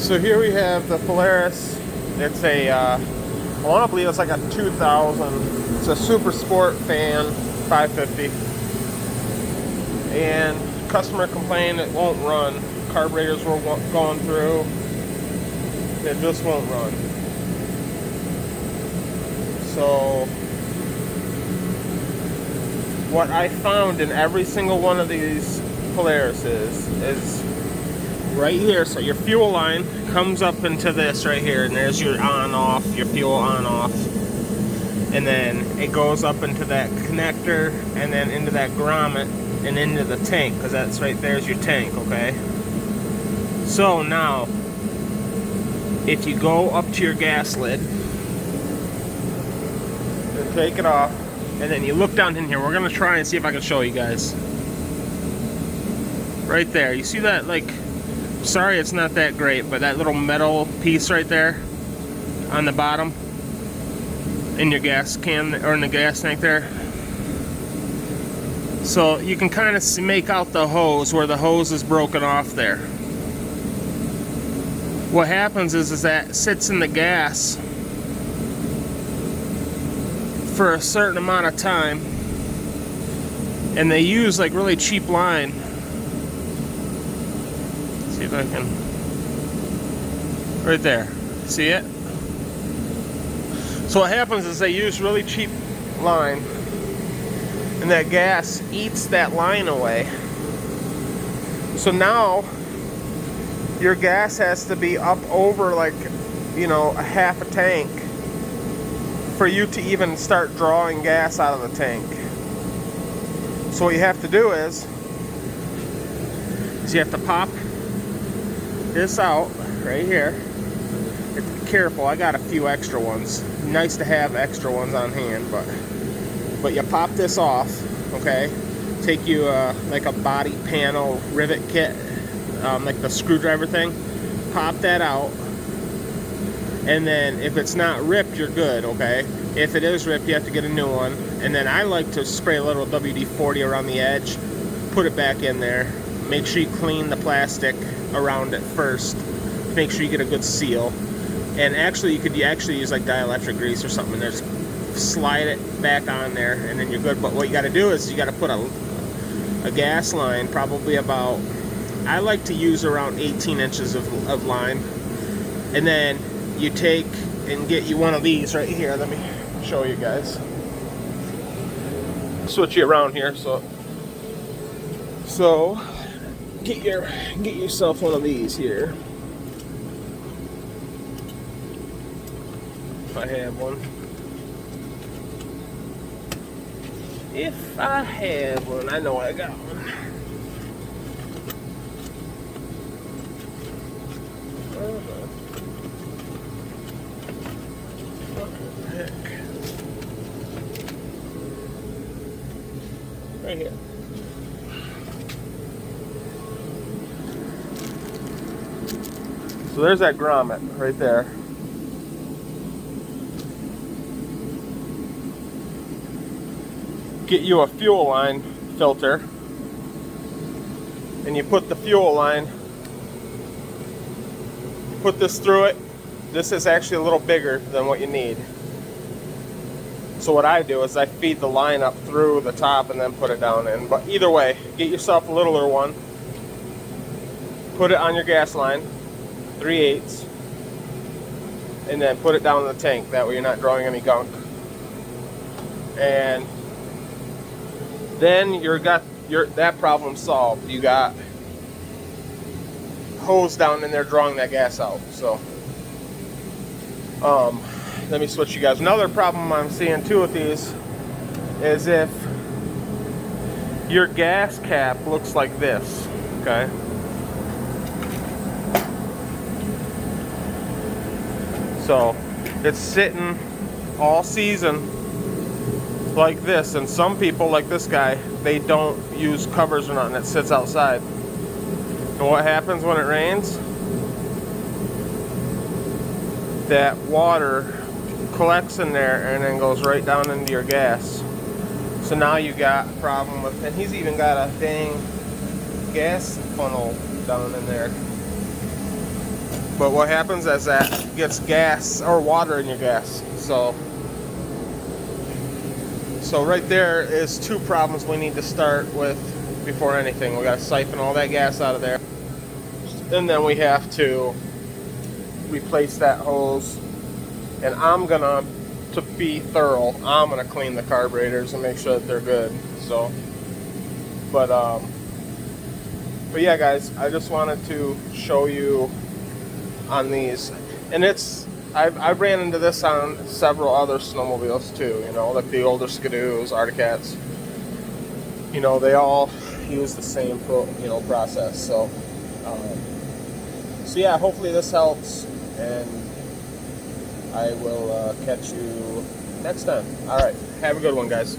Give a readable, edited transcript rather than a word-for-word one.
So here we have the Polaris. It's a, I want to believe it's like a 2000. It's a Super Sport fan 550. And customer complained it won't run. Carburetors were going through. It just won't run. So what I found in every single one of these Polarises is right here. So your fuel line comes up into this right here, and there's your on-off, your fuel on-off, and then it goes up into that connector, and then into that grommet, and into the tank, because that's right there's your tank. Okay, so now if you go up to your gas lid and take it off, and then you look down in here, we're gonna try and see if I can show you guys. Right there, you see that, like, sorry it's not that great, but that little metal piece right there on the bottom in your gas can, or in the gas tank there. So you can kind of make out the hose, where the hose is broken off there. What happens is that sits in the gas for a certain amount of time, and they use like really cheap line. Let's see if I can, right there, see it? So what happens is they use really cheap line, and that gas eats that line away. So now your gas has to be up over, like, you know, a half a tank for you to even start drawing gas out of the tank. So what you have to do is you have to pop this out right here. You have to be careful. I got a few extra ones. Nice to have extra ones on hand, but you pop this off, okay? Take you like a body panel rivet kit, like the screwdriver thing. Pop that out, and then if it's not ripped, you're good, okay? If it is ripped, you have to get a new one. And then I like to spray a little WD-40 around the edge, put it back in there. Make sure you clean the plastic around it first. Make sure you get a good seal. And actually, you could actually use like dielectric grease or something, and just slide it back on there, and then you're good. But what you got to do is you got to put a gas line, probably about, I like to use around 18 inches of line, and then you take and get you one of these right here. Let me show you guys. Switch you around here, so get yourself one of these here. If I have one. If I have one, I know I got one. What the heck? Right here. So there's that grommet right there. Get you a fuel line filter, and you put the fuel line, you put this through it. This is actually a little bigger than what you need. So what I do is I feed the line up through the top and then put it down in. But either way, get yourself a littler one, put it on your gas line, 3/8, and then put it down in the tank. That way you're not drawing any gunk. And then that problem solved. You got hose down in there drawing that gas out. So let me switch you guys. Another problem I'm seeing too with these is if your gas cap looks like this, okay? So it's sitting all season like this, and some people, like this guy, they don't use covers or nothing. It sits outside. And what happens when it rains? That water collects in there and then goes right down into your gas. So now you got a problem with, and he's even got a dang gas funnel down in there. But what happens is that gets gas or water in your gas. So right there is two problems we need to start with before anything. We got to siphon all that gas out of there, and then we have to replace that hose. And I'm gonna, to be thorough, I'm gonna clean the carburetors and make sure that they're good. So, but yeah, guys, I just wanted to show you on these, and I ran into this on several other snowmobiles too, you know, like the older Skidoos, Articats, you know, they all use the same process. So yeah, hopefully this helps, and I will catch you next time. All right, have a good one, guys.